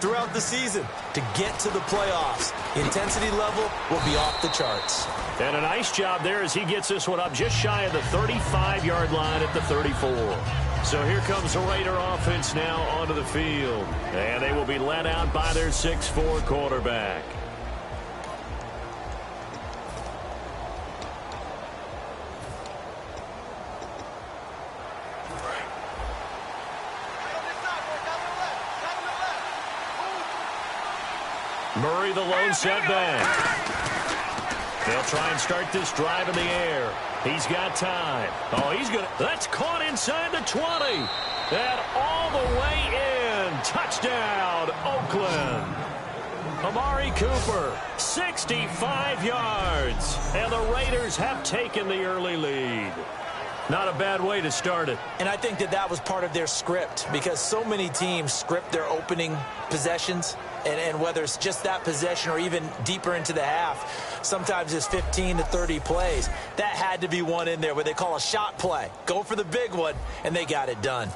throughout the season to get to the playoffs. The intensity level will be off the charts. And a nice job there as he gets this one up just shy of the 35-yard line at the 34. So here comes the Raider offense now onto the field. And they will be led out by their 6'4" quarterback. Murray, the lone setback. They'll try and start this drive in the air. He's got time. Oh, he's going to. That's caught inside the 20. And all the way in. Touchdown, Oakland. Amari Cooper, 65 yards. And the Raiders have taken the early lead. Not a bad way to start it. And I think that was part of their script, because so many teams script their opening possessions. And whether it's just that possession or even deeper into the half, sometimes it's 15 to 30 plays. That had to be one in there where they call a shot play. Go for the big one, and they got it done.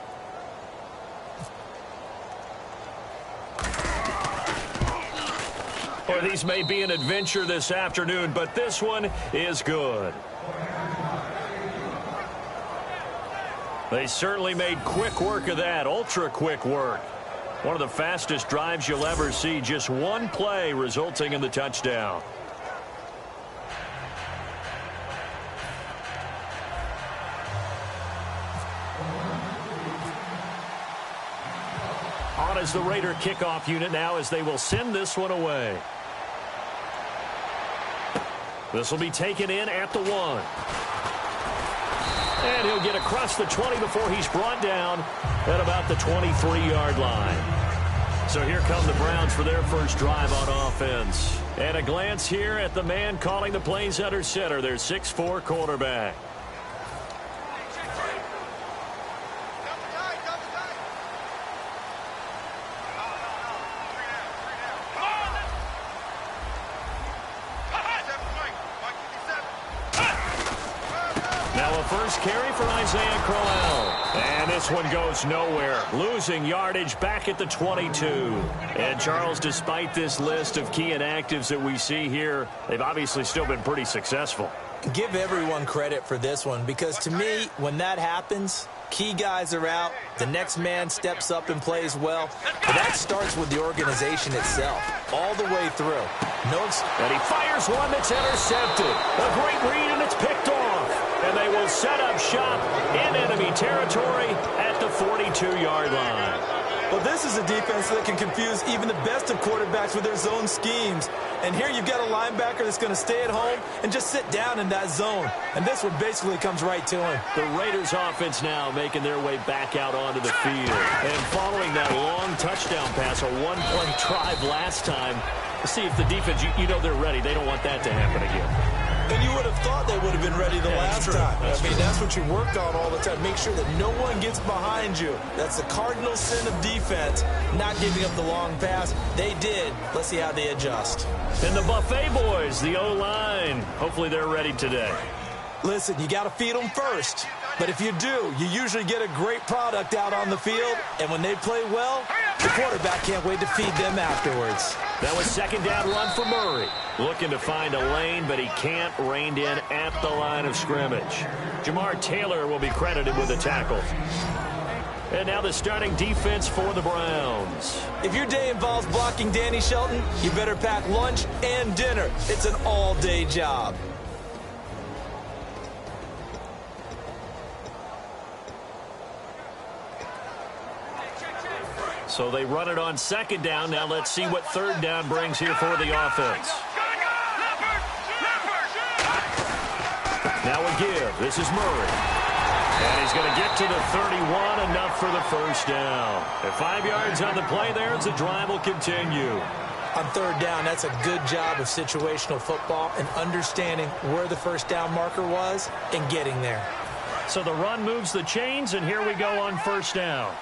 Or these may be an adventure this afternoon, but this one is good. They certainly made quick work of that, ultra-quick work. One of the fastest drives you'll ever see, just one play resulting in the touchdown. On is the Raider kickoff unit now as they will send this one away. This will be taken in at the 1. And he'll get across the 20 before he's brought down at about the 23-yard line. So here come the Browns for their first drive on offense. And a glance here at the man calling the plays under center, their 6'4" quarterback. First carry for Isaiah Crowell. And this one goes nowhere. Losing yardage back at the 22. And Charles, despite this list of key inactives that we see here, they've obviously still been pretty successful. Give everyone credit for this one, because to me, when that happens, key guys are out, the next man steps up and plays well. But that starts with the organization itself, all the way through. And he fires one that's intercepted. A great read, and it's picked off. And they will set up shop in enemy territory at the 42-yard line. Well, this is a defense that can confuse even the best of quarterbacks with their zone schemes. And here you've got a linebacker that's going to stay at home and just sit down in that zone. And this one basically comes right to him. The Raiders offense now making their way back out onto the field. And following that long touchdown pass, a one-play drive last time, see if the defense, you know they're ready. They don't want that to happen again. And you would have thought they would have been ready the last time. I mean, that's what you work on all the time. Make sure that no one gets behind you. That's the cardinal sin of defense, not giving up the long pass. They did. Let's see how they adjust. And the Buffet boys, the O-line, hopefully they're ready today. Listen, you got to feed them first. But if you do, you usually get a great product out on the field. And when they play well, the quarterback can't wait to feed them afterwards. That was second down run for Murray. Looking to find a lane, but he can't rein in at the line of scrimmage. Jamar Taylor will be credited with a tackle. And now the starting defense for the Browns. If your day involves blocking Danny Shelton, you better pack lunch and dinner. It's an all-day job. So they run it on second down. Now let's see what third down brings here for the offense. Now a give. This is Murray. And he's going to get to the 31, enough for the first down. At 5 yards on the play there, as the drive will continue. On third down, that's a good job of situational football and understanding where the first down marker was and getting there. So the run moves the chains, and here we go on first down.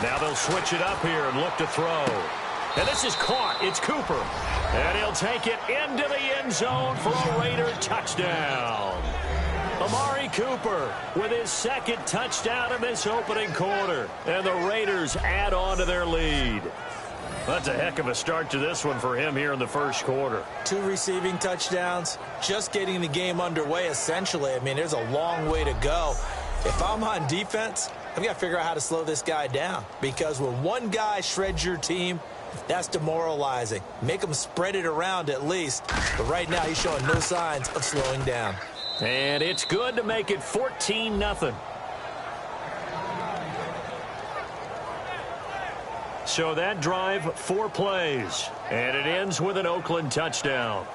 Now they'll switch it up here and look to throw. And this is caught. It's Cooper. And he'll take it into the end zone for a Raider touchdown. Amari Cooper with his second touchdown in this opening quarter. And the Raiders add on to their lead. That's a heck of a start to this one for him here in the first quarter. 2 receiving touchdowns, just getting the game underway essentially. I mean, there's a long way to go. If I'm on defense, I've got to figure out how to slow this guy down, because when one guy shreds your team, that's demoralizing. Make him spread it around at least. But right now, he's showing no signs of slowing down. And it's good to make it 14-0. So that drive, 4 plays, and it ends with an Oakland touchdown.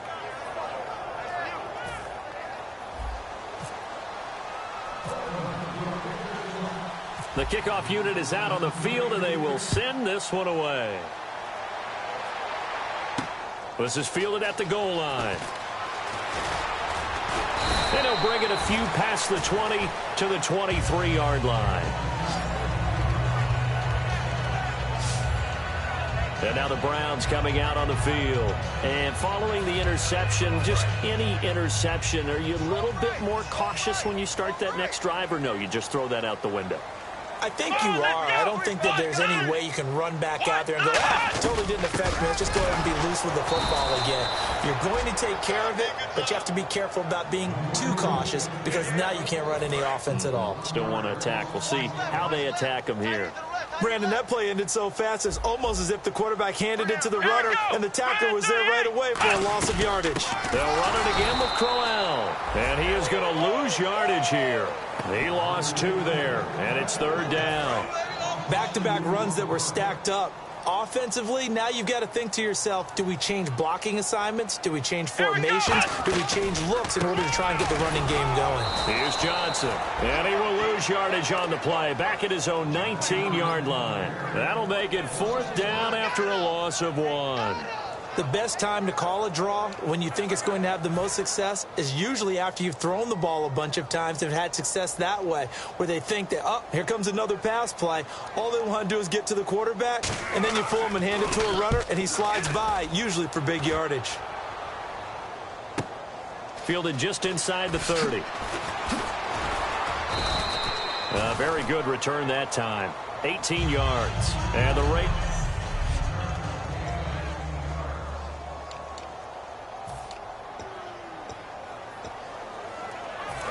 The kickoff unit is out on the field, and they will send this one away. This is fielded at the goal line. And he'll bring it a few past the 20 to the 23-yard line. And now the Browns coming out on the field. And following the interception, just any interception, are you a little bit more cautious when you start that next drive, or no, you just throw that out the window? I think you are. I don't think that there's any way you can run back out there and go, totally didn't affect me. Let's just go ahead and be loose with the football again. You're going to take care of it, but you have to be careful about being too cautious, because now you can't run any offense at all. Still want to attack. We'll see how they attack him here. Brandon, that play ended so fast, it's almost as if the quarterback handed it to the runner, and the tackler was there right away for a loss of yardage. They'll run it again with Crowell, and he is going to lose yardage here. He lost 2 there, and it's 3rd down. Back-to-back runs that were stacked up. Offensively, now you've got to think to yourself, do we change blocking assignments? Do we change formations? Do we change looks in order to try and get the running game going? Here's Johnson, and he will lose yardage on the play, back at his own 19-yard line. That'll make it 4th down after a loss of 1. The best time to call a draw when you think it's going to have the most success is usually after you've thrown the ball a bunch of times and had success that way, where they think that, oh, here comes another pass play. All they want to do is get to the quarterback, and then you pull him and hand it to a runner, and he slides by, usually for big yardage. Fielded just inside the 30. A very good return that time. 18 yards. And the rate...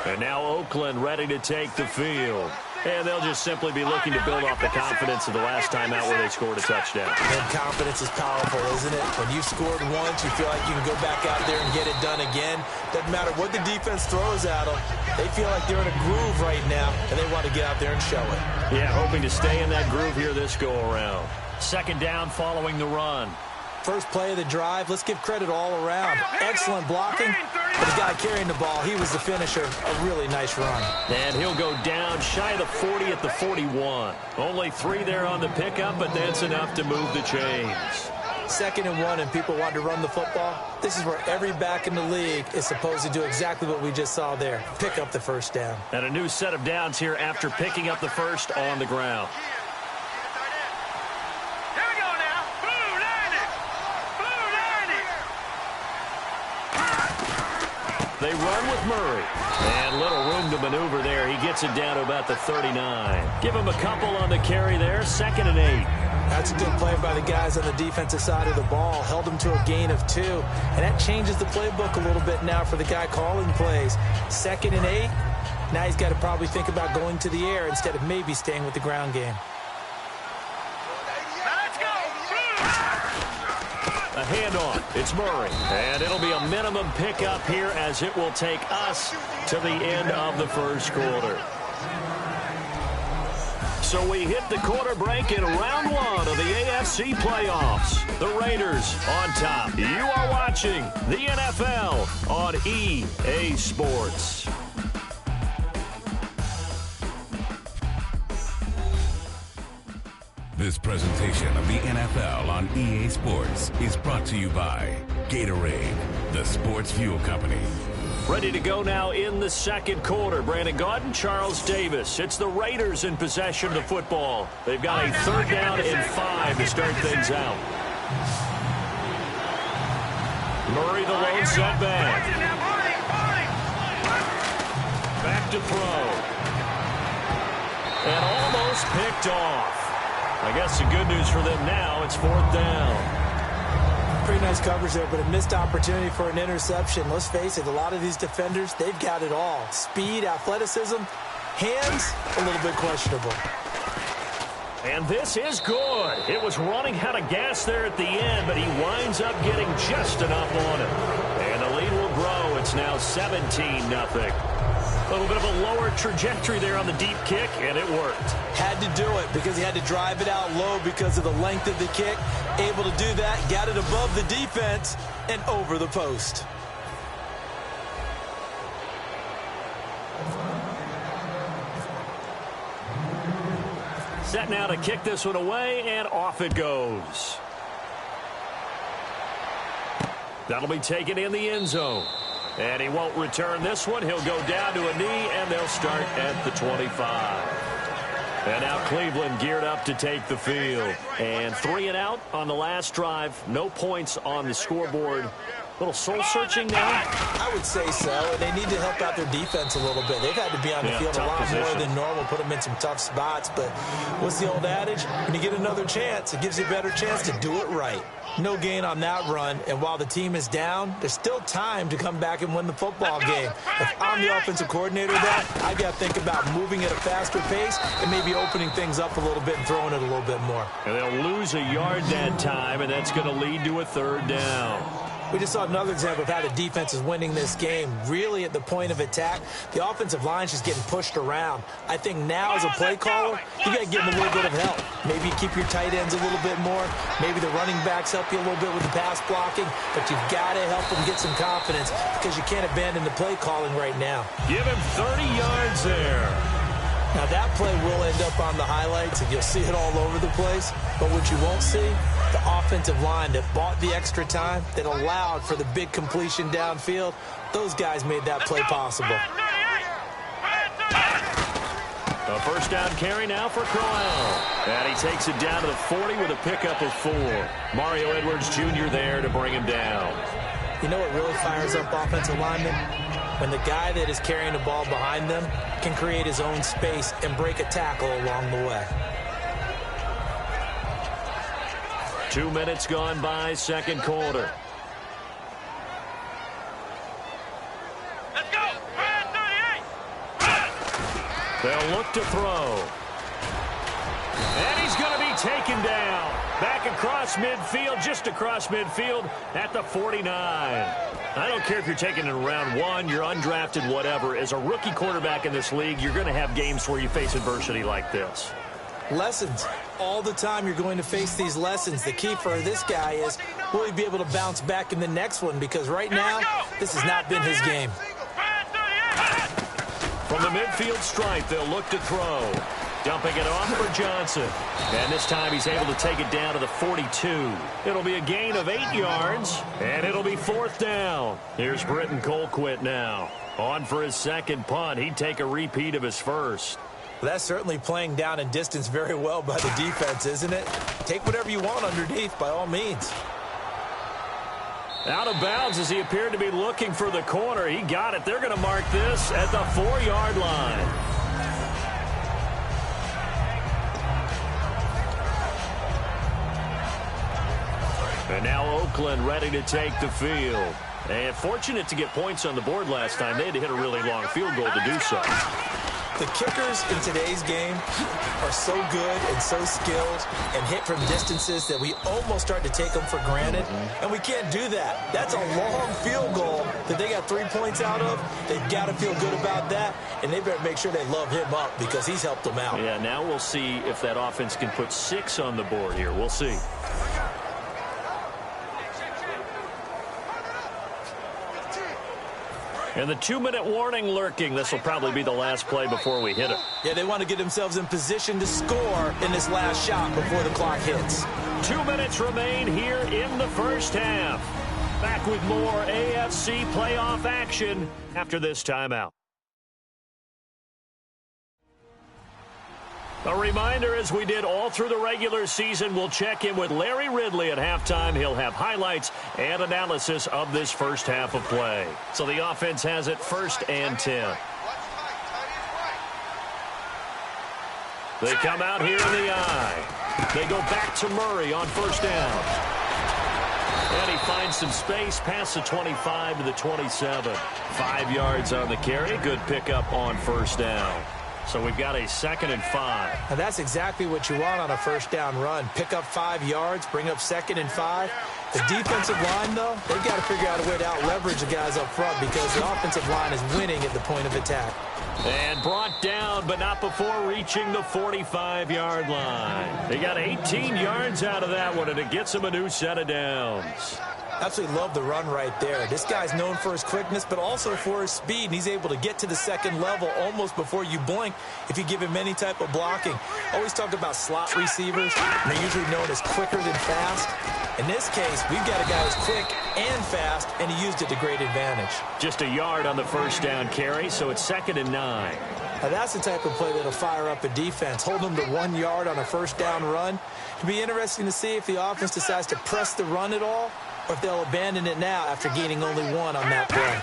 And now Oakland ready to take the field. And they'll just simply be looking to build off the confidence of the last time out where they scored a touchdown. And confidence is powerful, isn't it? When you've scored once, you feel like you can go back out there and get it done again. Doesn't matter what the defense throws at them. They feel like they're in a groove right now, and they want to get out there and show it. Yeah, hoping to stay in that groove here this go-around. 2nd down following the run. First play of the drive, let's give credit all around. Excellent blocking. But the guy carrying the ball, he was the finisher. A really nice run. And he'll go down shy of the 40 at the 41. Only 3 there on the pickup, but that's enough to move the chains. 2nd and 1, and people want to run the football. This is where every back in the league is supposed to do exactly what we just saw there. Pick up the first down. And a new set of downs here after picking up the first on the ground. They run with Murray. And little room to maneuver there. He gets it down to about the 39. Give him a couple on the carry there. 2nd and 8. That's a good play by the guys on the defensive side of the ball. Held them to a gain of 2. And that changes the playbook a little bit now for the guy calling plays. 2nd and 8. Now he's got to probably think about going to the air instead of maybe staying with the ground game. A handoff. It's Murray. And it'll be a minimum pickup here as it will take us to the end of the first quarter. So we hit the quarter break in round 1 of the AFC playoffs. The Raiders on top. You are watching the NFL on EA Sports. This presentation of the NFL on EA Sports is brought to you by Gatorade, the sports fuel company. Ready to go now in the second quarter. Brandon Gaudin, Charles Davis. It's the Raiders in possession of the football. They've got a 3rd down and 5 to start things out. Murray, the lone setback. Back to throw. And almost picked off. I guess the good news for them now, it's 4th down. Pretty nice coverage there, but a missed opportunity for an interception. Let's face it, a lot of these defenders, they've got it all. Speed, athleticism, hands, a little bit questionable. And this is good. It was running out of gas there at the end, but he winds up getting just enough on it. And the lead will grow. It's now 17-0. A little bit of a lower trajectory there on the deep kick, and it worked. Had to do it because he had to drive it out low because of the length of the kick. Able to do that, got it above the defense and over the post. Set now to kick this one away, and off it goes. That'll be taken in the end zone. And he won't return this one. He'll go down to a knee, and they'll start at the 25. And now Cleveland geared up to take the field. And 3 and out on the last drive. No points on the scoreboard. Little soul-searching now? I would say so, and they need to help out their defense a little bit. They've had to be on the field a lot more than normal, put them in some tough spots. But what's the old adage? When you get another chance, it gives you a better chance to do it right. No gain on that run, and while the team is down, there's still time to come back and win the football game. If I'm the offensive coordinator, I got to think about moving at a faster pace and maybe opening things up a little bit and throwing it a little bit more. And they'll lose a yard that time, and that's going to lead to a 3rd down. We just saw another example of how the defense is winning this game. Really at the point of attack, the offensive line is just getting pushed around. I think now as a play caller, you got to give them a little bit of help. Maybe keep your tight ends a little bit more. Maybe the running backs help you a little bit with the pass blocking. But you've got to help them get some confidence because you can't abandon the play calling right now. Give him 30 yards there. Now that play will end up on the highlights, and you'll see it all over the place. But what you won't see, the offensive line that bought the extra time, that allowed for the big completion downfield, those guys made that play possible. A 1st down carry now for Crowell. And he takes it down to the 40 with a pickup of 4. Mario Edwards Jr. there to bring him down. You know what really fires up offensive linemen? When the guy that is carrying the ball behind them can create his own space and break a tackle along the way. 2 minutes gone by, 2nd quarter. Let's go! 38! They'll look to throw. And he's going to be taken down. Back across midfield, just across midfield at the 49. I don't care if you're taking it in round 1, you're undrafted, whatever. As a rookie quarterback in this league, you're going to have games where you face adversity like this. Lessons. All the time you're going to face these lessons. The key for this guy is, will he be able to bounce back in the next one? Because right now, this has not been his game. From the midfield stripe, they'll look to throw. Dumping it off for Johnson. And this time he's able to take it down to the 42. It'll be a gain of 8 yards, and it'll be 4th down. Here's Britton Colquitt now. On for his 2nd punt. He'd take a repeat of his 1st. Well, that's certainly playing down and distance very well by the defense, isn't it? Take whatever you want underneath, by all means. Out of bounds as he appeared to be looking for the corner. He got it. They're going to mark this at the 4-yard line. And now Oakland ready to take the field. And fortunate to get points on the board last time. They had to hit a really long field goal to do so. The kickers in today's game are so good and so skilled and hit from distances that we almost start to take them for granted. And we can't do that. That's a long field goal that they got 3 points out of. They've got to feel good about that. And they better make sure they love him up because he's helped them out. Yeah, now we'll see if that offense can put 6 on the board here. We'll see. And the 2-minute warning lurking. This will probably be the last play before we hit it. Yeah, they want to get themselves in position to score in this last shot before the clock hits. 2 minutes remain here in the first half. Back with more AFC playoff action after this timeout. A reminder, as we did all through the regular season, we'll check in with Larry Ridley at halftime. He'll have highlights and analysis of this first half of play. So the offense has it 1st and 10. They come out here in the eye. They go back to Murray on first down. And he finds some space past the 25 to the 27. 5 yards on the carry. Good pickup on first down. So we've got a 2nd and 5. And that's exactly what you want on a first down run. Pick up 5 yards, bring up 2nd and 5. The defensive line, though, they've got to figure out a way to out-leverage the guys up front because the offensive line is winning at the point of attack. And brought down, but not before reaching the 45-yard line. They got 18 yards out of that one, and it gets them a new set of downs. Absolutely love the run right there. This guy's known for his quickness, but also for his speed, and he's able to get to the second level almost before you blink if you give him any type of blocking. Always talk about slot receivers, and they're usually known as quicker than fast. In this case, we've got a guy who's quick and fast, and he used it to great advantage. Just a yard on the first down carry, so it's 2nd and 9. Now that's the type of play that'll fire up a defense. Hold them to 1 yard on a first down run. It'll be interesting to see if the offense decides to press the run at all, or if they'll abandon it now after gaining only 1 on that play.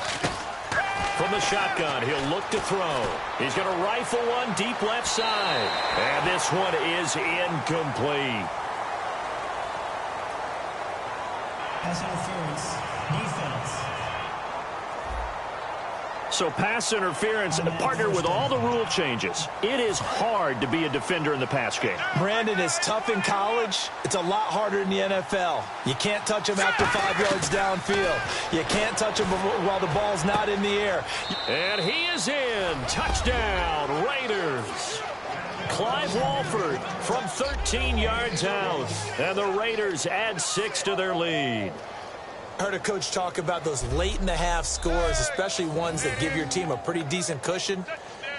From the shotgun, he'll look to throw. He's going to rifle one deep left side. And this one is incomplete. Pass interference, defense. So pass interference, partnered with all the rule changes. It is hard to be a defender in the pass game. Brandon, is tough in college. It's a lot harder in the NFL. You can't touch him after 5 yards downfield. You can't touch him while the ball's not in the air. And he is in. Touchdown, Raiders. Clive Walford from 13 yards out. And the Raiders add 6 to their lead. I heard a coach talk about those late-in-the-half scores, especially ones that give your team a pretty decent cushion.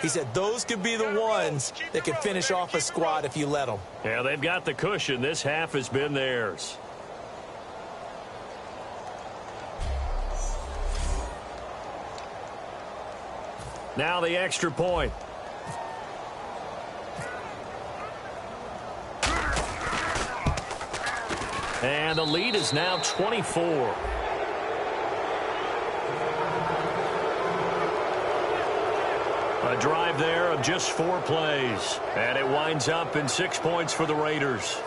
He said those could be the ones that could finish off a squad if you let them. Yeah, they've got the cushion. This half has been theirs. Now the extra point. And the lead is now 24. A drive there of just 4 plays. And it winds up in 6 points for the Raiders.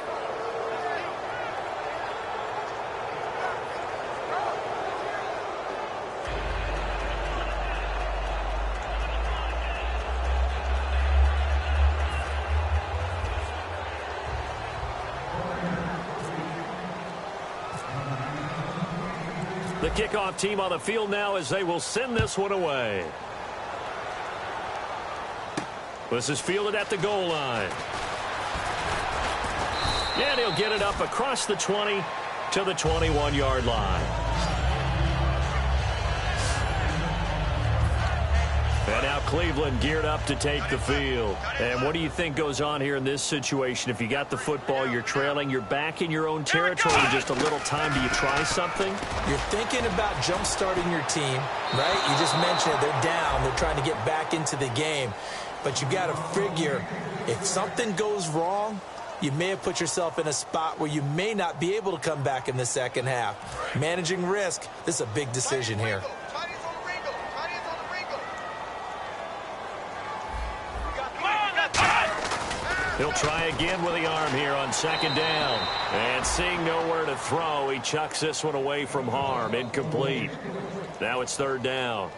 The kickoff team on the field now as they will send this one away. This is fielded at the goal line. And he'll get it up across the 20 to the 21-yard line. And now Cleveland geared up to take the field. And what do you think goes on here in this situation? If you got the football, you're trailing, you're back in your own territory with just a little time. Do you try something? You're thinking about jump-starting your team, right? You just mentioned it. They're down. They're trying to get back into the game. But you got to figure if something goes wrong, you may have put yourself in a spot where you may not be able to come back in the second half. Managing risk, this is a big decision here. He'll try again with the arm here on second down. And seeing nowhere to throw, he chucks this one away from harm. Incomplete. Now it's third down.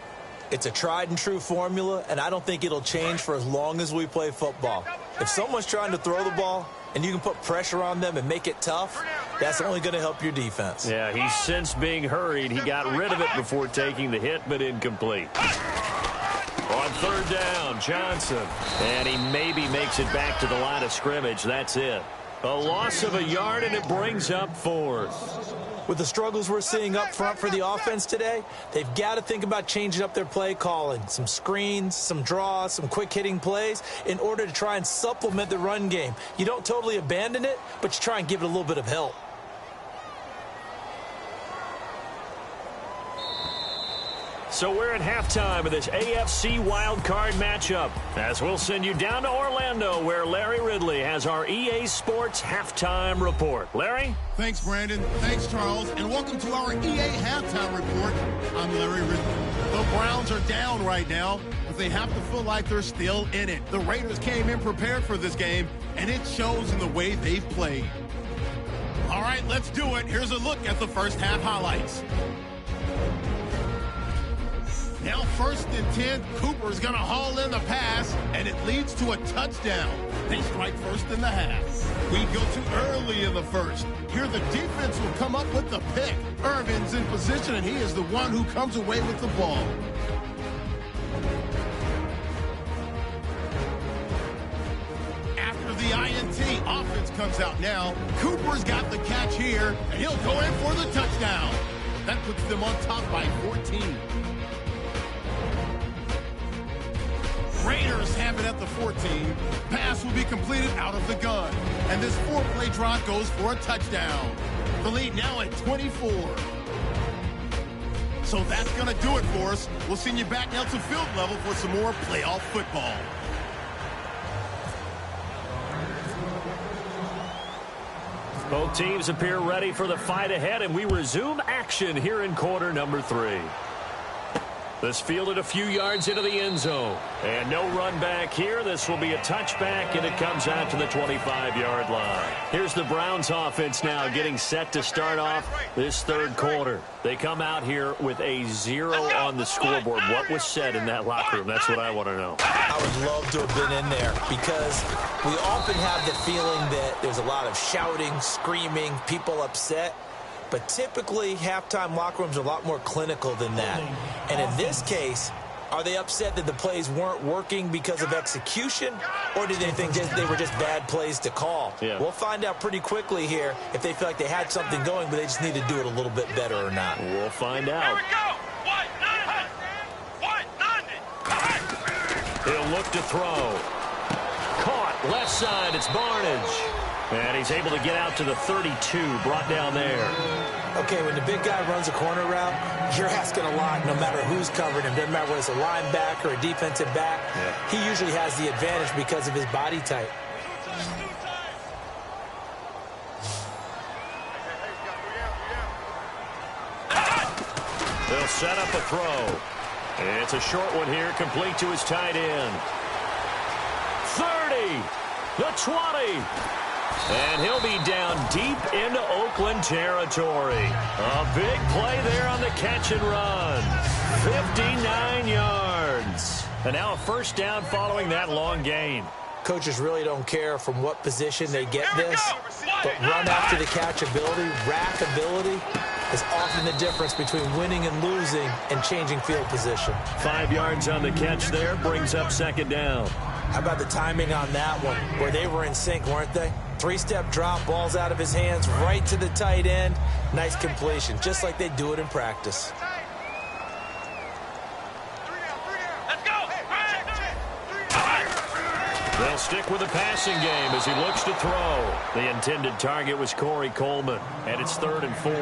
It's a tried-and-true formula, and I don't think it'll change for as long as we play football. If someone's trying to throw the ball and you can put pressure on them and make it tough, that's only going to help your defense. Yeah, he's since being hurried. He got rid of it before taking the hit, but incomplete. On third down, Johnson. And he maybe makes it back to the line of scrimmage. That's it. A loss of a yard, and it brings up fourth. With the struggles we're seeing up front for the offense today, they've got to think about changing up their play calling. Some screens, some draws, some quick-hitting plays in order to try and supplement the run game. You don't totally abandon it, but you try and give it a little bit of help. So we're at halftime of this AFC wildcard matchup, as we'll send you down to Orlando, where Larry Ridley has our EA Sports halftime report. Larry? Thanks, Brandon. Thanks, Charles. And welcome to our EA halftime report. I'm Larry Ridley. The Browns are down right now. The but they have to feel like they're still in it. The Raiders came in prepared for this game, and it shows in the way they've played. All right, let's do it. Here's a look at the first half highlights. Now 1st and 10, Cooper's going to haul in the pass, and it leads to a touchdown. They strike first in the half. We go to early in the first. Here the defense will come up with the pick. Irvin's in position, and he is the one who comes away with the ball. After the INT, offense comes out now. Cooper's got the catch here, and he'll go in for the touchdown. That puts them on top by 14. Raiders have it at the 14. Pass will be completed out of the gun. And this 4-play drive goes for a touchdown. The lead now at 24. So that's going to do it for us. We'll send you back now to field level for some more playoff football. Both teams appear ready for the fight ahead, and we resume action here in quarter number 3. This fielded a few yards into the end zone. And no run back here. This will be a touchback, and it comes out to the 25-yard line. Here's the Browns offense now getting set to start off this third quarter. They come out here with a 0 on the scoreboard. What was said in that locker room? That's what I want to know. I would love to have been in there because we often have the feeling that there's a lot of shouting, screaming, people upset. But typically, halftime locker rooms are a lot more clinical than that. And in this case, are they upset that the plays weren't working because of execution? Or do they think they were just bad plays to call? Yeah. We'll find out pretty quickly here if they feel like they had something going, but they just need to do it a little bit better or not. We'll find out. Here we go. White, He'll look to throw. Caught left side. It's Barnage. And he's able to get out to the 32, brought down there. Okay, when the big guy runs a corner route, you're asking a lot no matter who's covering him. Doesn't matter whether it's a linebacker or a defensive back. Yeah. He usually has the advantage because of his body type. They'll set up a throw. It's a short one here, complete to his tight end. 30, the 20. And he'll be down deep into Oakland territory. A big play there on the catch and run. 59 yards. And now a first down following that long gain. Coaches really don't care from what position they get this, but run after the catch ability, rack ability, is often the difference between winning and losing and changing field position. 5 yards on the catch there, brings up second down. How about the timing on that one, where they were in sync, weren't they? 3-step drop, balls out of his hands, right to the tight end. Nice completion, just like they do it in practice. They'll stick with the passing game as he looks to throw. The intended target was Corey Coleman, and it's 3rd and 4.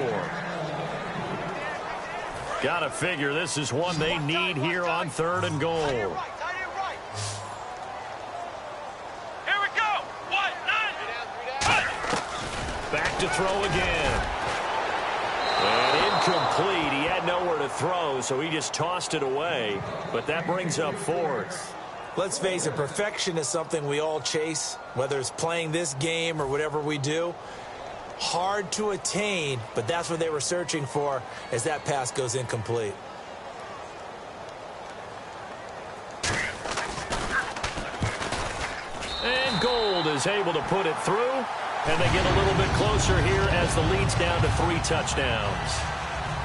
Gotta figure this is one they need here on 3rd and goal. Back to throw again. And incomplete. He had nowhere to throw, so he just tossed it away. But that brings up 4th. Let's face it, perfection is something we all chase, whether it's playing this game or whatever we do. Hard to attain, but that's what they were searching for as that pass goes incomplete. And Gold is able to put it through. And they get a little bit closer here as the lead's down to 3 touchdowns.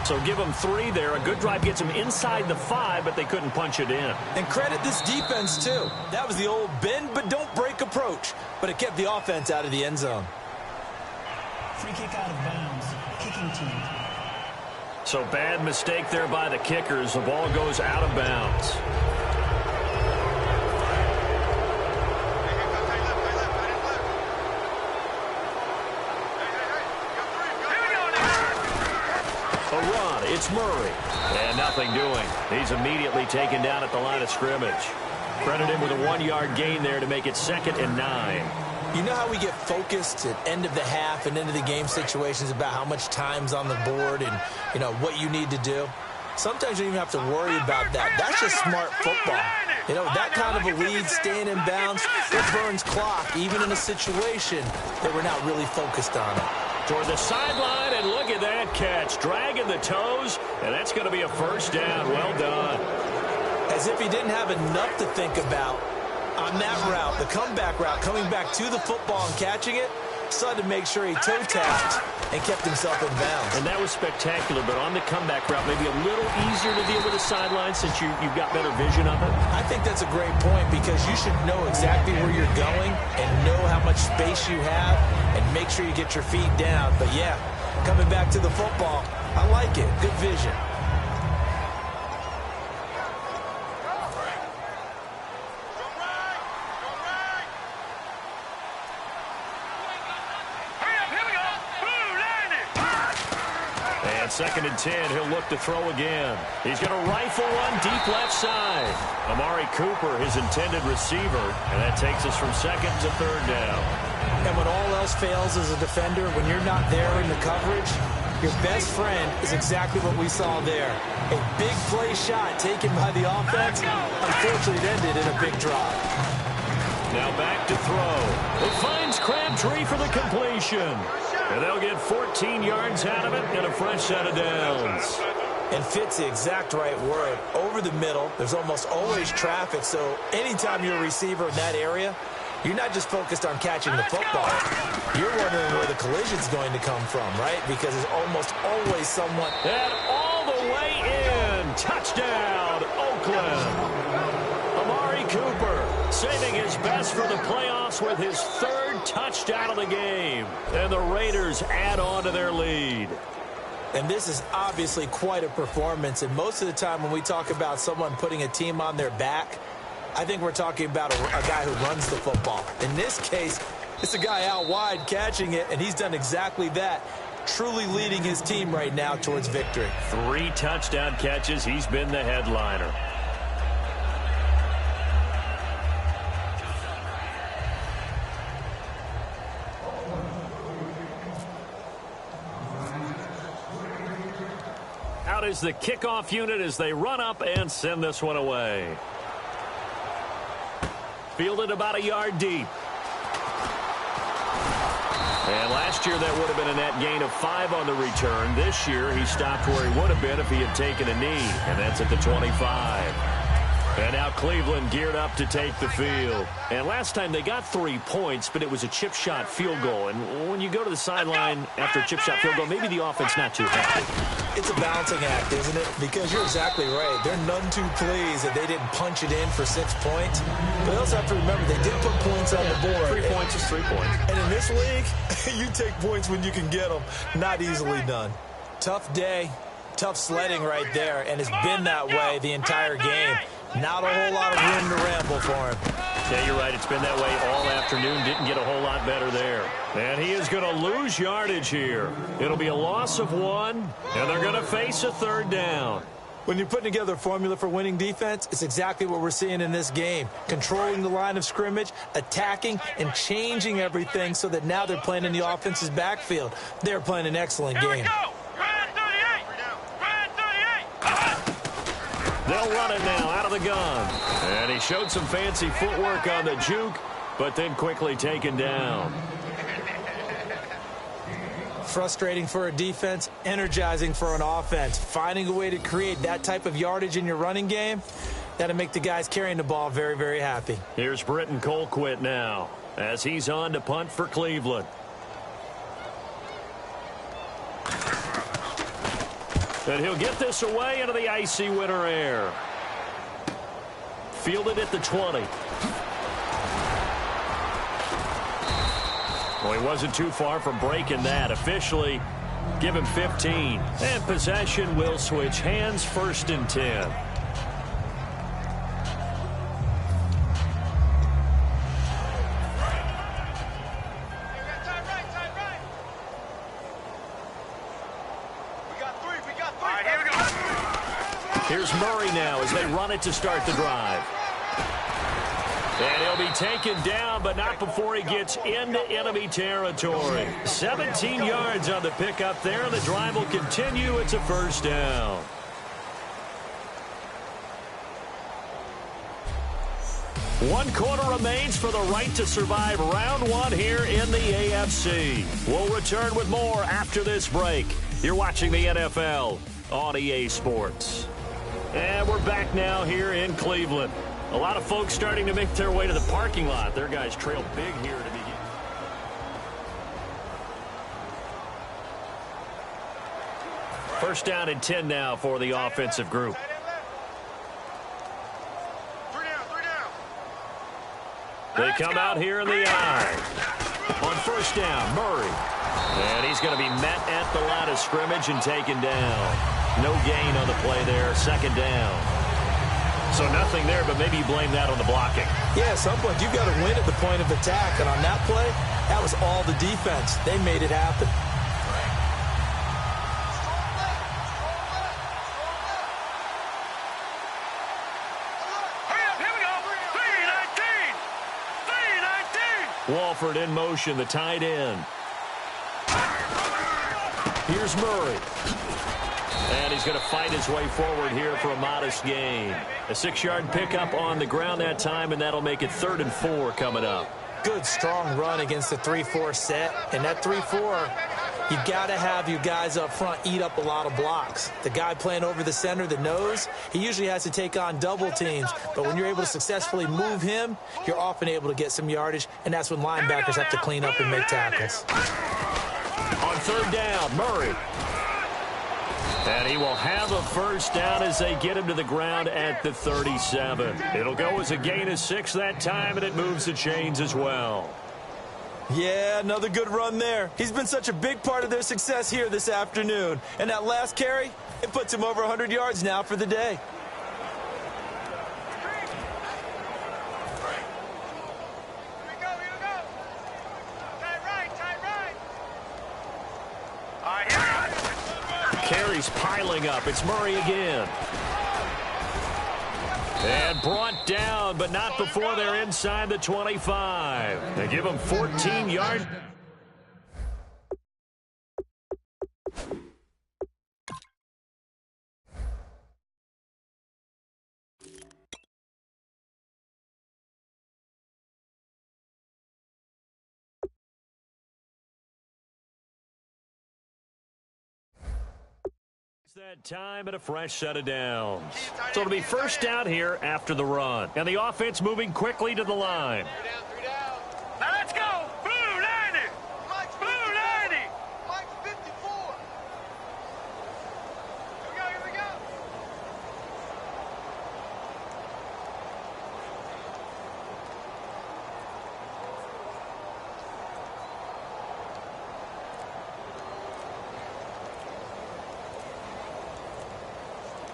So give them 3 there. A good drive gets them inside the 5, but they couldn't punch it in. And credit this defense, too. That was the old bend but don't break approach. But it kept the offense out of the end zone. Free kick out of bounds. Kicking team. So bad mistake there by the kickers. The ball goes out of bounds. It's Murray. And nothing doing. He's immediately taken down at the line of scrimmage. Credit him with a 1-yard gain there to make it 2nd and 9. You know how we get focused at end of the half and into the game situations about how much time's on the board and, you know, what you need to do? Sometimes you don't even have to worry about that. That's just smart football. You know, that kind of a lead, staying in bounds, it burns clock, even in a situation that we're not really focused on it. Toward the sideline, and look at that catch. Dragging the toes, and that's going to be a first down. Well done. As if he didn't have enough to think about on that route, the comeback route, coming back to the football and catching it, decided to make sure he toe-tapped and kept himself in bounds. And that was spectacular, but on the comeback route, maybe a little easier to deal with the sideline since you've got better vision of it. I think that's a great point because you should know exactly where you're going and know how much space you have and make sure you get your feet down. But, yeah, coming back to the football, I like it. Good vision. Second and 10, he'll look to throw again. He's going to rifle one deep left side. Amari Cooper, his intended receiver, and that takes us from second to third down. And when all else fails as a defender, when you're not there in the coverage, your best friend is exactly what we saw there. A big play shot taken by the offense. Unfortunately, it ended in a big drop. Now back to throw. It finds Crabtree for the completion. And they'll get 14 yards out of it and a fresh set of downs. And fits the exact right word. Over the middle, there's almost always traffic, so anytime you're a receiver in that area, you're not just focused on catching the football. You're wondering where the collision's going to come from, right? Because there's almost always someone. And all the way in. Touchdown, Oakland. Amari Cooper saving his best for the playoffs with his third touchdown of the game. And the Raiders add on to their lead. And this is obviously quite a performance. And most of the time when we talk about someone putting a team on their back, I think we're talking about a guy who runs the football. In this case, it's a guy out wide catching it, and he's done exactly that, truly leading his team right now towards victory. 3 touchdown catches. He's been the headliner. Out is the kickoff unit as they run up and send this one away. Fielded about a yard deep. And last year that would have been a net gain of 5 on the return. This year he stopped where he would have been if he had taken a knee, and that's at the 25. And now Cleveland geared up to take the field. And last time they got 3 points, but it was a chip shot field goal. And when you go to the sideline after a chip shot field goal, maybe the offense not too happy. It's a balancing act, isn't it? Because you're exactly right. They're none too pleased that they didn't punch it in for 6 points. But they also have to remember they did put points on the board. 3 points is 3 points. And in this league, you take points when you can get them. Not easily done. Tough day, tough sledding right there, and it's been that way the entire game. Not a whole lot of room to ramble for him. Yeah, you're right. It's been that way all afternoon. Didn't get a whole lot better there. And he is going to lose yardage here. It'll be a loss of 1, and they're going to face a third down. When you're putting together a formula for winning defense, it's exactly what we're seeing in this game. Controlling the line of scrimmage, attacking, and changing everything so that now they're playing in the offense's backfield. They're playing an excellent game. They'll run it now out of the gun. And he showed some fancy footwork on the juke, but then quickly taken down. Frustrating for a defense, energizing for an offense. Finding a way to create that type of yardage in your running game, that'll make the guys carrying the ball very, very happy. Here's Britton Colquitt now as he's on to punt for Cleveland. And he'll get this away into the icy winter air. Fielded at the 20. Well, he wasn't too far from breaking that. Officially, give him 15. And possession will switch hands, 1st and 10. Here's Murray now as they run it to start the drive. And he'll be taken down, but not before he gets into enemy territory. 17 yards on the pickup there, and the drive will continue. It's a first down. 1 quarter remains for the right to survive round 1 here in the AFC. We'll return with more after this break. You're watching the NFL on EA Sports. And we're back now here in Cleveland. A lot of folks starting to make their way to the parking lot. Their guys trail big here to begin. First down and 10 now for the offensive group. They come out here in the eye. On first down, Murray. And he's going to be met at the line of scrimmage and taken down. No gain on the play there, second down. So nothing there, but maybe you blame that on the blocking. Yeah, at some point, you've got to win at the point of attack. And on that play, that was all the defense. They made it happen. Walford in motion, the tight end. Here's Murray. And he's going to fight his way forward here for a modest gain. A 6-yard pickup on the ground that time, and that'll make it 3rd and 4 coming up. Good, strong run against the 3-4 set. And that 3-4, you've got to have your guys up front eat up a lot of blocks. The guy playing over the center, the nose, he usually has to take on double teams. But when you're able to successfully move him, you're often able to get some yardage, and that's when linebackers have to clean up and make tackles. On 3rd down, Murray. And he will have a first down as they get him to the ground at the 37. It'll go as a gain of 6 that time, and it moves the chains as well. Yeah, another good run there. He's been such a big part of their success here this afternoon. And that last carry, it puts him over 100 yards now for the day. Carries piling up. It's Murray again. And brought down, but not before they're inside the 25. They give him 14 yards. That time and a fresh set of downs. So it'll be first down here after the run. And the offense moving quickly to the line. Now let's go. Blue 90. Blue 90. Mike's 54. Here we go.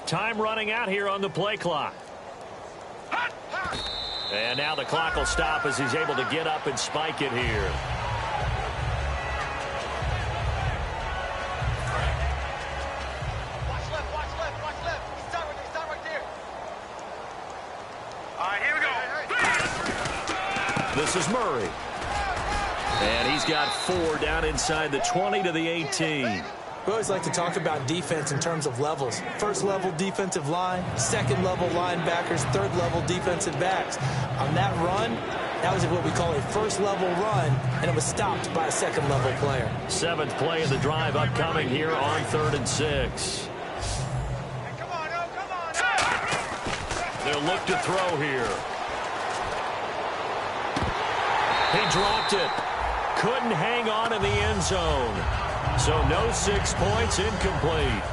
Time running out here on the play clock. And now the clock will stop as he's able to get up and spike it here. Watch left. Stop right there. All right, here we go. This is Murray. And he's got 4 down inside the 20 to the 18. We always like to talk about defense in terms of levels. First level defensive line, second level linebackers, third level defensive backs. On that run, that was what we call a first level run, and it was stopped by a second level player. 7th play of the drive upcoming here on 3rd and 6. Come on. They'll look to throw here. He dropped it. Couldn't hang on in the end zone. So no 6 points, incomplete.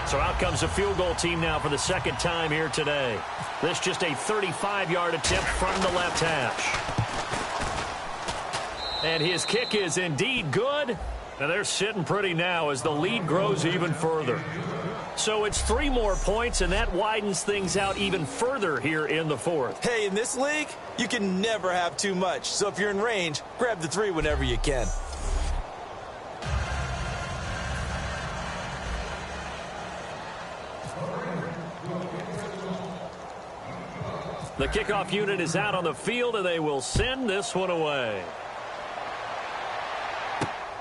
So out comes a field goal team now for the second time here today. This just a 35-yard attempt from the left hash. And his kick is indeed good. And they're sitting pretty now as the lead grows even further. So it's 3 more points, and that widens things out even further here in the 4th. Hey, in this league, you can never have too much. So if you're in range, grab the 3 whenever you can. The kickoff unit is out on the field, and they will send this one away.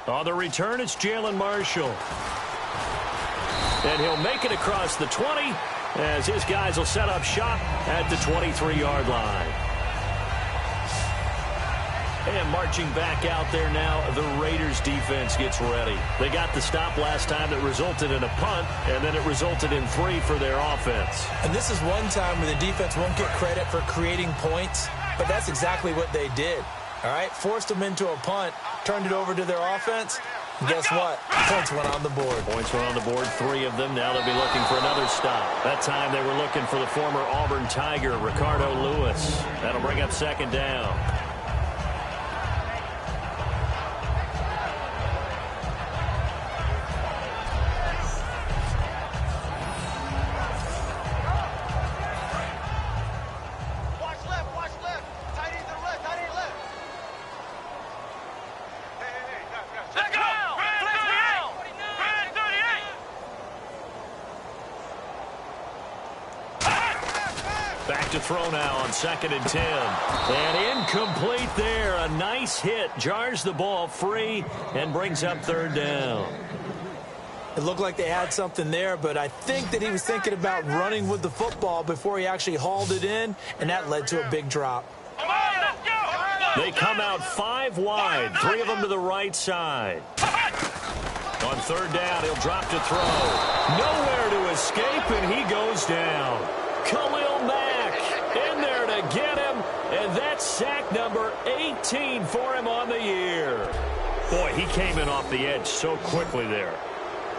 On the return, it's Jalen Marshall. And he'll make it across the 20 as his guys will set up shop at the 23-yard line. And marching back out there now, the Raiders defense gets ready. They got the stop last time that resulted in a punt, and then it resulted in 3 for their offense. And this is one time where the defense won't get credit for creating points, but that's exactly what they did. All right, forced them into a punt, turned it over to their offense. And guess what? Points went on the board. Points went on the board, 3 of them. Now they'll be looking for another stop. That time they were looking for the former Auburn Tiger, Ricardo Lewis. That'll bring up 2nd down. Back to throw now on 2nd and 10. And incomplete there. A nice hit. Jars the ball free and brings up 3rd down. It looked like they had something there, but I think that he was thinking about running with the football before he actually hauled it in, and that led to a big drop. They come out 5 wide, 3 of them to the right side. On 3rd down, he'll drop to throw. Nowhere to escape, and he goes down. Khalil Mack in there to get him, and that's sack number 18 for him on the year. Boy, he came in off the edge so quickly there.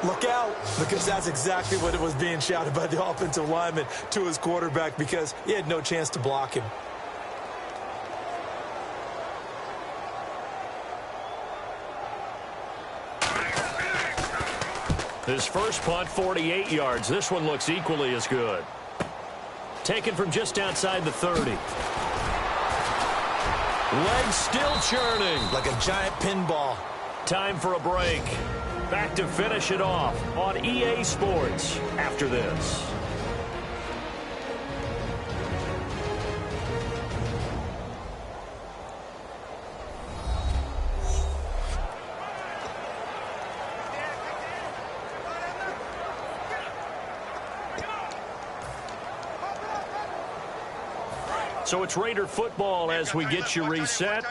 Look out, because that's exactly what it was being shouted by the offensive lineman to his quarterback, because he had no chance to block him. His first punt, 48 yards. This one looks equally as good. Taken from just outside the 30. Legs still churning. Like a giant pinball. Time for a break. Back to finish it off on EA Sports after this. So it's Raider football as we get you reset.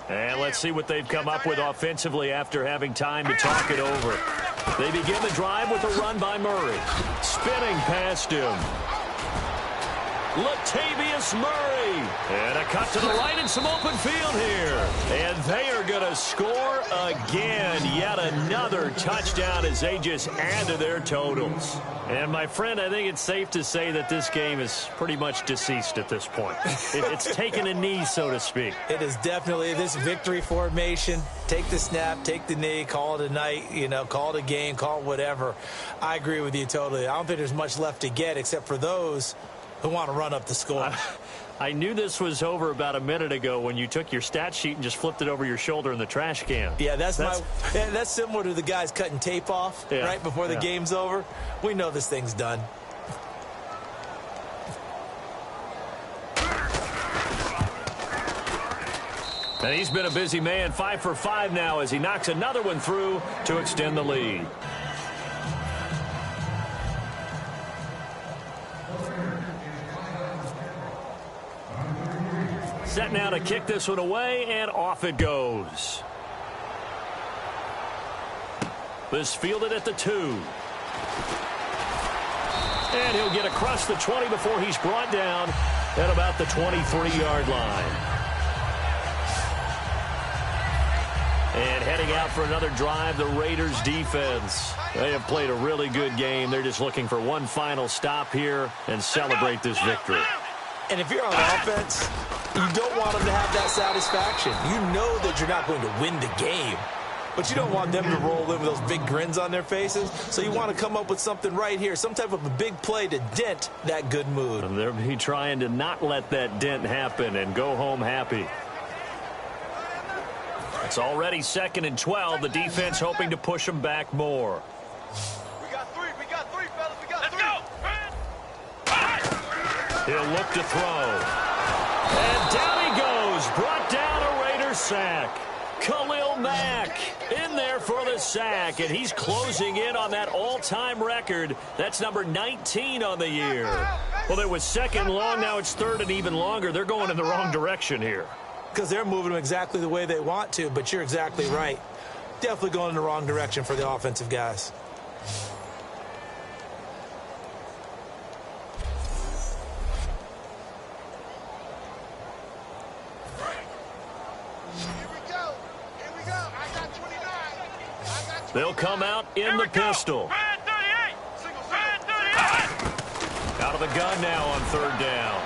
And let's see what they've come up with offensively after having time to talk it over. They begin the drive with a run by Murray. Spinning past him. Latavius Murray. And a cut to the right and some open field here. And they are going to score again. Yet another touchdown as they just add to their totals. And, my friend, I think it's safe to say that this game is pretty much deceased at this point. It's taken a knee, so to speak. It is definitely this victory formation. Take the snap, take the knee, call it a night, call it a game, call it whatever. I agree with you totally. I don't think there's much left to get except for those who want to run up the score. I knew this was over about a minute ago when you took your stat sheet and just flipped it over your shoulder in the trash can. Yeah, that's similar to the guys cutting tape off right before the game's over. We know this thing's done. And he's been a busy man, 5 for 5 now as he knocks another one through to extend the lead. Set now to kick this one away, and off it goes. This fielded at the 2. And he'll get across the 20 before he's brought down at about the 23-yard line. And heading out for another drive, the Raiders defense. They have played a really good game. They're just looking for one final stop here and celebrate this victory. And if you're on offense, you don't want them to have that satisfaction. You know that you're not going to win the game, but you don't want them to roll in with those big grins on their faces. So you want to come up with something right here, some type of a big play to dent that good mood. And they'll be trying to not let that dent happen and go home happy. It's already 2nd and 12. The defense hoping to push them back more. We got three, fellas. We got three. He'll look to throw. And down he goes. Brought down a Raider sack. Khalil Mack in there for the sack. And he's closing in on that all-time record. That's number 19 on the year. Well, it was 2nd long. Now it's 3rd and even longer. They're going in the wrong direction here. because they're moving them exactly the way they want to, but you're exactly right. Definitely going in the wrong direction for the offensive guys. They'll come out in the pistol. Out of the gun now on third down.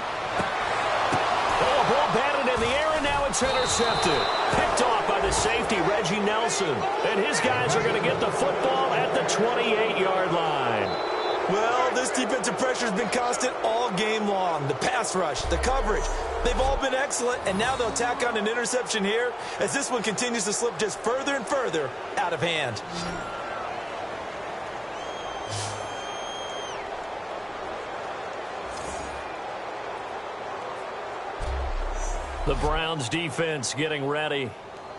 Oh, ball batted in the air, and now it's intercepted. Picked off by the safety, Reggie Nelson. And his guys are going to get the football at the 28-yard line. Well, this defensive pressure has been constant all game long. The pass rush, the coverage, they've all been excellent, and now they'll tack on an interception here as this one continues to slip just further and further out of hand. The Browns defense getting ready.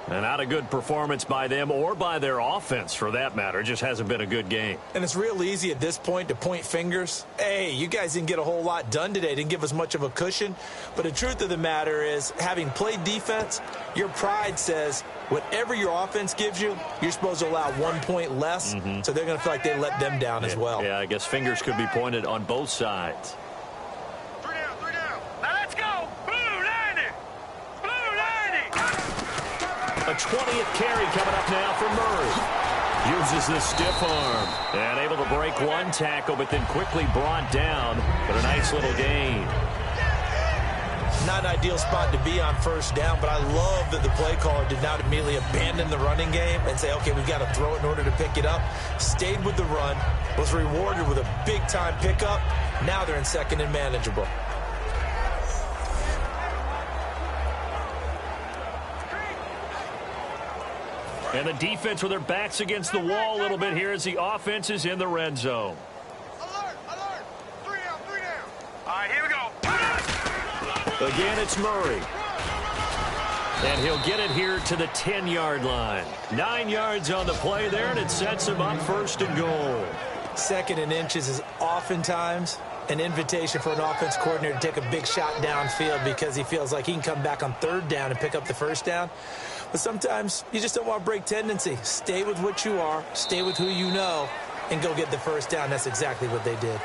And not a good performance by them or by their offense, for that matter. It just hasn't been a good game. And it's real easy at this point to point fingers. Hey, you guys didn't get a whole lot done today. Didn't give us much of a cushion. But the truth of the matter is, having played defense, your pride says whatever your offense gives you, you're supposed to allow 1 point less. So they're going to feel like they let them down as well. Yeah, I guess fingers could be pointed on both sides. A 20th carry coming up now for Murray. Uses the stiff arm. And able to break one tackle, but then quickly brought down. But a nice little gain. Not an ideal spot to be on first down, but I love that the play caller did not immediately abandon the running game and say, okay, we've got to throw it in order to pick it up. Stayed with the run, was rewarded with a big-time pickup. Now they're in second and manageable. And the defense with their backs against the wall a little bit here as the offense is in the red zone. Alert, alert. 3 down. All right, here we go. Again, it's Murray. And he'll get it here to the 10-yard line. 9 yards on the play there, and it sets him up first and goal. Second and inches is oftentimes an invitation for an offense coordinator to take a big shot downfield because he feels like he can come back on third down and pick up the first down. But sometimes you just don't want to break tendency. Stay with what you are, stay with who you know, and go get the first down. That's exactly what they did.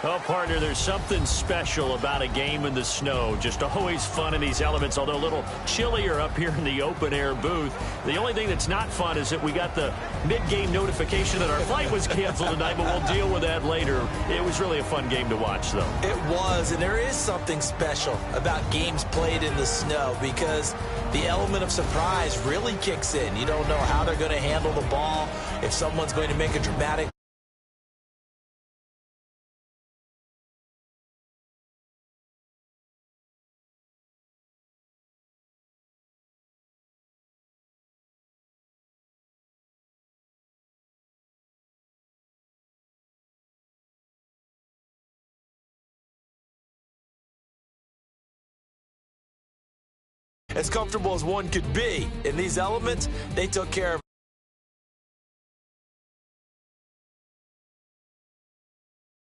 Well, partner, there's something special about a game in the snow. Just always fun in these elements, although a little chillier up here in the open-air booth. The only thing that's not fun is that we got the mid-game notification that our flight was canceled tonight, but we'll deal with that later. It was really a fun game to watch, though. It was, and there is something special about games played in the snow because the element of surprise really kicks in. You don't know how they're going to handle the ball, if someone's going to make a dramatic as comfortable as one could be. In these elements, they took care of